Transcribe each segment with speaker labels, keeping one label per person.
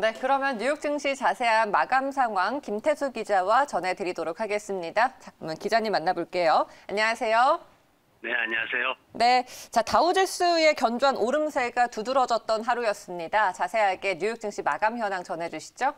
Speaker 1: 네, 그러면 뉴욕 증시 자세한 마감 상황 김태수 기자와 전해드리도록 하겠습니다. 자, 그러면 기자님 만나볼게요. 안녕하세요.
Speaker 2: 네, 안녕하세요.
Speaker 1: 네, 자 다우지수의 견조한 오름세가 두드러졌던 하루였습니다. 자세하게 뉴욕 증시 마감 현황 전해주시죠.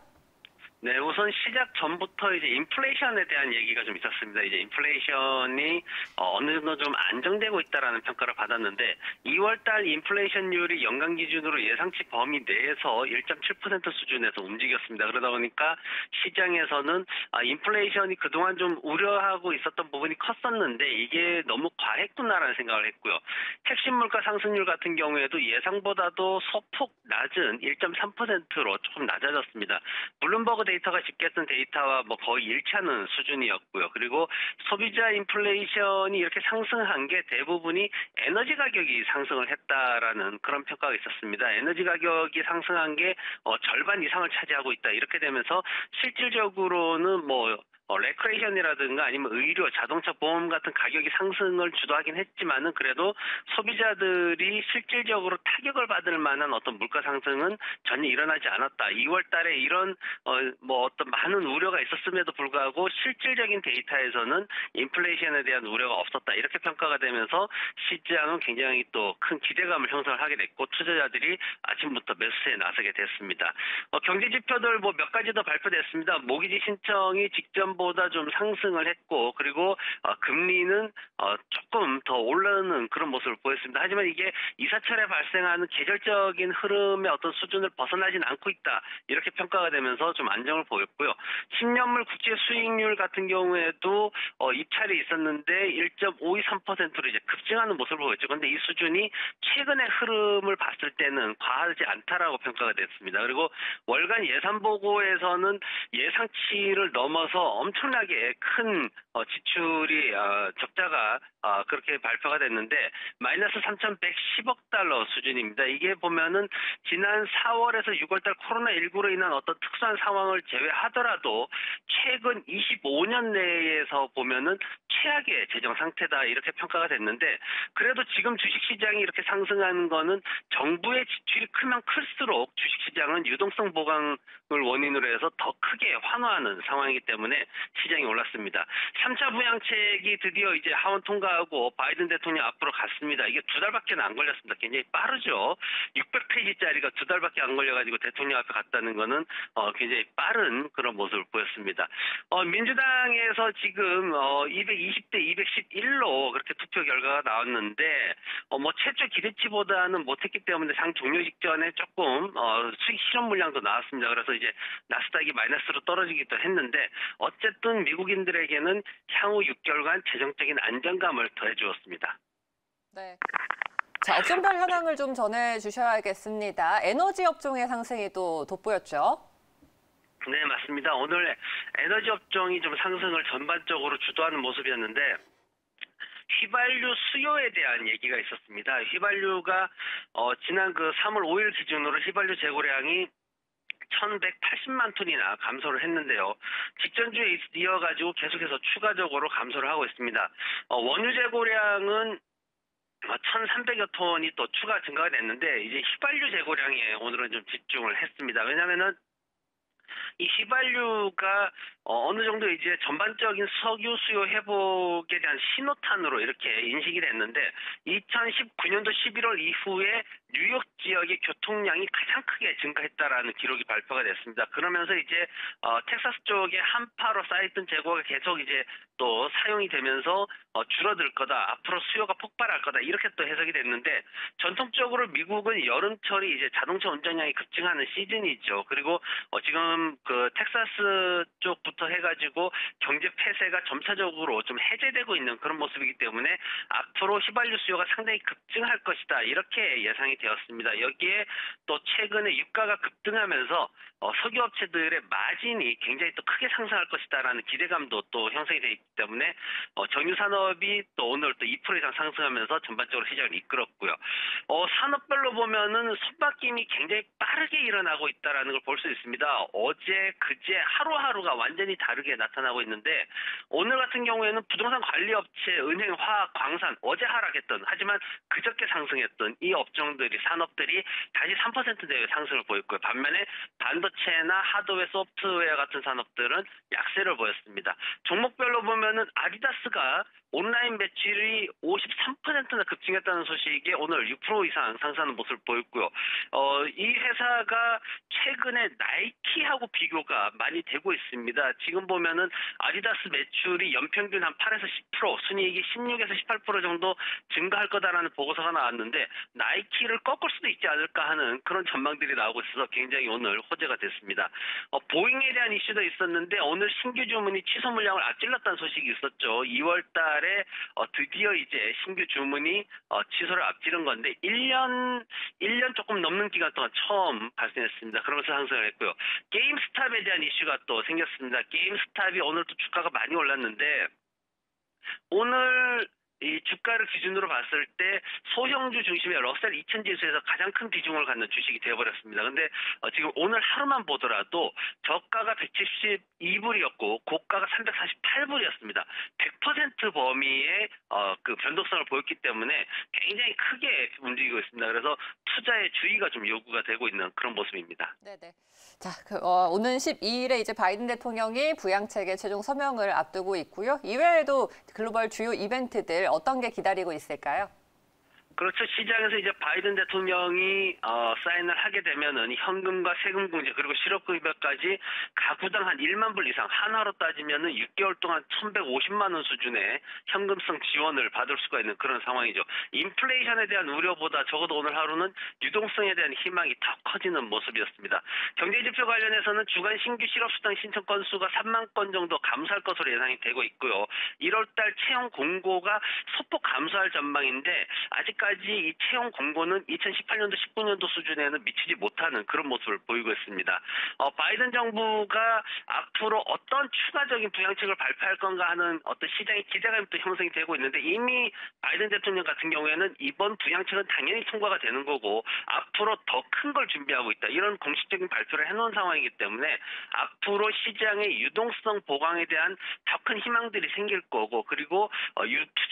Speaker 2: 네, 우선 시작 전부터 이제 인플레이션에 대한 얘기가 좀 있었습니다. 이제 인플레이션이 어느 정도 좀 안정되고 있다라는 평가를 받았는데 2월달 인플레이션율이 연간 기준으로 예상치 범위 내에서 1.7% 수준에서 움직였습니다. 그러다 보니까 시장에서는 인플레이션이 그동안 좀 우려하고 있었던 부분이 컸었는데 이게 너무 과했구나라는 생각을 했고요. 핵심 물가 상승률 같은 경우에도 예상보다도 소폭 낮은 1.3%로 조금 낮아졌습니다. 블룸버그 데이터가 집계했던 데이터와 거의 일치하는 수준이었고요. 그리고 소비자 인플레이션이 이렇게 상승한 게 대부분이 에너지 가격이 상승을 했다라는 그런 평가가 있었습니다. 에너지 가격이 상승한 게 절반 이상을 차지하고 있다. 이렇게 되면서 실질적으로는 레크레이션이라든가 아니면 의료, 자동차 보험 같은 가격이 상승을 주도하긴 했지만은 그래도 소비자들이 실질적으로 타격을 받을 만한 어떤 물가 상승은 전혀 일어나지 않았다. 2월 달에 이런 어떤 많은 우려가 있었음에도 불구하고 실질적인 데이터에서는 인플레이션에 대한 우려가 없었다. 이렇게 평가가 되면서 시장은 굉장히 또 큰 기대감을 형성을 하게 됐고 투자자들이 아침부터 매수세에 나서게 됐습니다. 경제 지표들 몇 가지 더 발표됐습니다. 모기지 신청이 직전보다 좀 상승을 했고 그리고 금리는 조금 더 오르는 그런 모습을 보였습니다. 하지만 이게 이사철에 발생하는 계절적인 흐름의 어떤 수준을 벗어나진 않고 있다. 이렇게 평가가 되면서 좀 안정을 보였고요. 10년물 국채 수익률 같은 경우에도 입찰이 있었는데 1.523%로 이제 급증하는 모습을 보였죠. 그런데 이 수준이 최근의 흐름을 봤을 때는 과하지 않다라고 평가가 됐습니다. 그리고 월간 예산 보고에서는 예상치를 넘어서 엄청나게 큰 지출이 적자가 그렇게 발표가 됐는데 마이너스 3,110억 달러 수준입니다. 이게 보면은 지난 4월에서 6월달 코로나19로 인한 어떤 특수한 상황을 제외하더라도 최근 25년 내에서 보면은 최악의 재정 상태다 이렇게 평가가 됐는데 그래도 지금 주식시장이 이렇게 상승하는 거는 정부의 지출이 크면 클수록 주식시장은 유동성 보강을 원인으로 해서 더 크게 환호하는 상황이기 때문에 시장이 올랐습니다. 3차 부양책이 드디어 이제 하원 통과하고 바이든 대통령 앞으로 갔습니다. 이게 2달밖에 안 걸렸습니다. 굉장히 빠르죠. 600페이지짜리가 2달밖에 안 걸려가지고 대통령 앞에 갔다는 거는 굉장히 빠른 그런 모습을 보였습니다. 민주당에서 지금 220대 211로 그렇게 투표 결과가 나왔는데 최초 기대치보다는 못했기 때문에 장 종료 직전에 조금 수익 실현 물량도 나왔습니다. 그래서 이제 나스닥이 마이너스로 떨어지기도 했는데 어쨌든 미국인들에게는 향후 6개월간 재정적인 안정감을 더해 주었습니다.
Speaker 1: 네. 자, 업종별 현황을 좀 전해주셔야겠습니다. 에너지 업종의 상승이 또 돋보였죠?
Speaker 2: 네, 맞습니다. 오늘 에너지 업종이 좀 상승을 전반적으로 주도하는 모습이었는데 휘발유 수요에 대한 얘기가 있었습니다. 휘발유가 지난 3월 5일 기준으로 휘발유 재고량이 1,180만 톤이나 감소를 했는데요. 직전주에 이어가지고 계속해서 추가적으로 감소를 하고 있습니다. 원유 재고량은 1,300여 톤이 또 추가 증가가 됐는데 이제 휘발유 재고량에 오늘은 좀 집중을 했습니다. 왜냐하면은 이 휘발유가 어느 정도 이제 전반적인 석유 수요 회복에 대한 신호탄으로 이렇게 인식이 됐는데 2019년도 11월 이후에 뉴욕 지역의 교통량이 가장 크게 증가했다라는 기록이 발표가 됐습니다. 그러면서 이제 텍사스 쪽에 한파로 쌓였던 재고가 계속 이제 또 사용이 되면서 줄어들 거다. 앞으로 수요가 폭발할 거다. 이렇게 또 해석이 됐는데 전통적으로 미국은 여름철이 이제 자동차 운전량이 급증하는 시즌이죠. 그리고 지금 텍사스 쪽부터 해가지고 경제 폐쇄가 점차적으로 좀 해제되고 있는 그런 모습이기 때문에 앞으로 휘발유 수요가 상당히 급증할 것이다. 이렇게 예상이 되었습니다. 여기에 또 최근에 유가가 급등하면서 석유업체들의 마진이 굉장히 또 크게 상승할 것이다라는 기대감도 또 형성이 되어 있기 때문에 정유산업이 또 오늘 또 2% 이상 상승하면서 전반적으로 시장을 이끌었고요. 산업별로 보면은 손바뀜이 굉장히 빠르게 일어나고 있다라는 걸 볼 수 있습니다. 어제, 그제 하루하루가 완전히 다르게 나타나고 있는데 오늘 같은 경우에는 부동산 관리업체, 은행, 화학, 광산 어제 하락했던 하지만 그저께 상승했던 이 업종들이 우리 산업들이 다시 3% 내외 상승을 보였고요. 반면에 반도체나 하드웨어, 소프트웨어 같은 산업들은 약세를 보였습니다. 종목별로 보면은 아디다스가 온라인 매출이 53%나 급증했다는 소식에 오늘 6% 이상 상승하는 모습을 보였고요. 이 회사가 최근에 나이키하고 비교가 많이 되고 있습니다. 지금 보면은 아디다스 매출이 연평균 한 8에서 10%, 순이익이 16에서 18% 정도 증가할 거다라는 보고서가 나왔는데 나이키를 꺾을 수도 있지 않을까 하는 그런 전망들이 나오고 있어서 굉장히 오늘 호재가 됐습니다. 보잉에 대한 이슈도 있었는데 오늘 신규 주문이 취소 물량을 앞질렀다는 소식이 있었죠. 2월 달에 드디어 이제 신규 주문이 취소를 앞지른 건데 1년 조금 넘는 기간 동안 처음 발생했습니다. 그러면서 상승을 했고요. 게임스탑에 대한 이슈가 또 생겼습니다. 게임스탑이 오늘 또 주가가 많이 올랐는데 오늘 이 주가를 기준으로 봤을 때 소형주 중심의 러셀 2000 지수에서 가장 큰 비중을 갖는 주식이 되어버렸습니다. 근데 지금 오늘 하루만 보더라도 저가가 172불이었고 고가가 348불이었습니다. 100% 범위의 그 변동성을 보였기 때문에 굉장히 크게 움직이고 있습니다. 그래서 투자에 주의가 좀 요구가 되고 있는 그런 모습입니다.
Speaker 1: 네네. 자, 오는 12일에 이제 바이든 대통령이 부양책의 최종 서명을 앞두고 있고요. 이외에도 글로벌 주요 이벤트들 어떤 게 기다리고 있을까요?
Speaker 2: 그렇죠. 시장에서 이제 바이든 대통령이 사인을 하게 되면은 현금과 세금 공제 그리고 실업급여까지 가구당 한 1만 불 이상 한화로 따지면은 6개월 동안 1,150만 원 수준의 현금성 지원을 받을 수가 있는 그런 상황이죠. 인플레이션에 대한 우려보다 적어도 오늘 하루는 유동성에 대한 희망이 더 커지는 모습이었습니다. 경제지표 관련해서는 주간 신규 실업수당 신청 건수가 3만 건 정도 감소할 것으로 예상이 되고 있고요. 1월달 채용 공고가 소폭 감소할 전망인데 아직까지 이 채용 공고는 2018년도, 19년도 수준에는 미치지 못하는 그런 모습을 보이고 있습니다. 바이든 정부가 앞으로 어떤 추가적인 부양책을 발표할 건가 하는 어떤 시장의 기대감이 또 형성이 되고 있는데 이미 바이든 대통령 같은 경우에는 이번 부양책은 당연히 통과가 되는 거고 앞으로 더 큰 걸 준비하고 있다. 이런 공식적인 발표를 해놓은 상황이기 때문에 앞으로 시장의 유동성 보강에 대한 더 큰 희망들이 생길 거고 그리고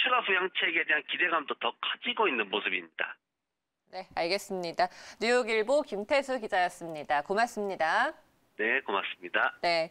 Speaker 2: 추가 부양책에 대한 기대감도 더 커지고 있는 모습입니다.
Speaker 1: 네, 알겠습니다. 뉴욕일보 김태수 기자였습니다. 고맙습니다.
Speaker 2: 네, 고맙습니다.
Speaker 1: 네,